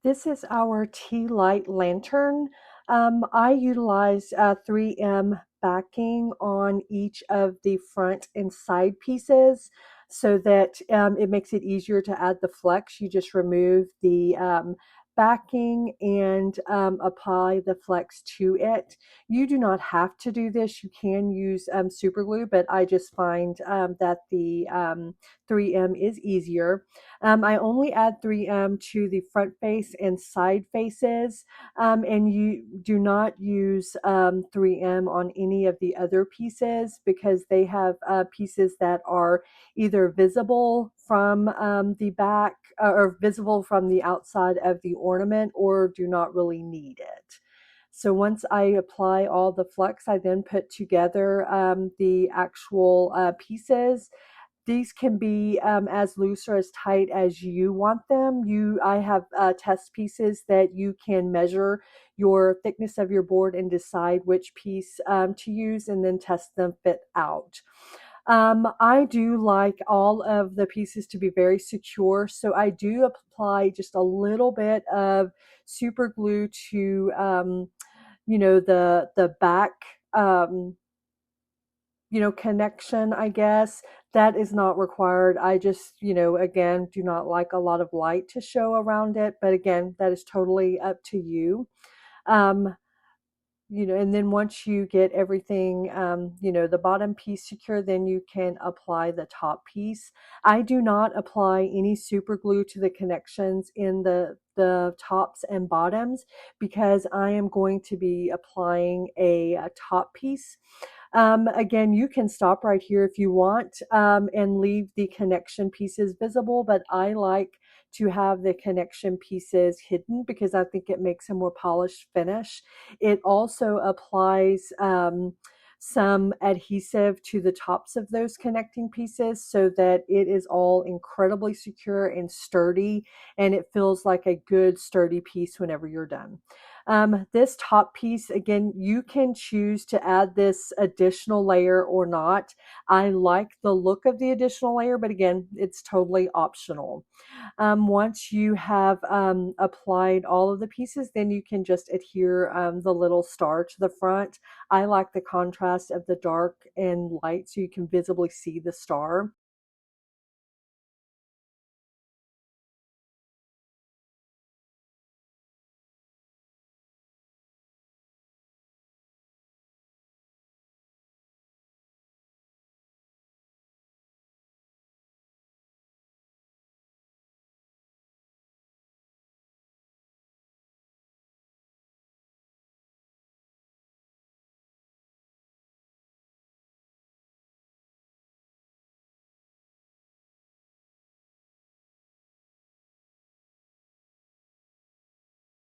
This is our tea light lantern. I utilize 3M backing on each of the front and side pieces so that it makes it easier to add the flex. You just remove the backing and apply the flex to it. You do not have to do this. You can use super glue, but I just find that the 3M is easier. I only add 3M to the front face and side faces, and you do not use 3M on any of the other pieces because they have pieces that are either visible from the back or visible from the outside of the ornament or do not really need it. So once I apply all the flux, I then put together the actual pieces. These can be as loose or as tight as you want them. I have test pieces that you can measure your thickness of your board and decide which piece to use and then test them fit out. I do like all of the pieces to be very secure, so I do apply just a little bit of super glue to, the back. Um, connection, I guess. That is not required. I just, again, do not like a lot of light to show around it. But again, that is totally up to you. Um, and then once you get everything, the bottom piece secure, then you can apply the top piece. I do not apply any super glue to the connections in the tops and bottoms because I am going to be applying a top piece. Again, you can stop right here if you want and leave the connection pieces visible, but I like to have the connection pieces hidden because I think it makes a more polished finish. It also applies some adhesive to the tops of those connecting pieces so that it is all incredibly secure and sturdy, and it feels like a good sturdy piece whenever you're done. This top piece, again, you can choose to add this additional layer or not. I like the look of the additional layer, but again, it's totally optional. Once you have applied all of the pieces, then you can just adhere the little star to the front. I like the contrast of the dark and light so you can visibly see the star.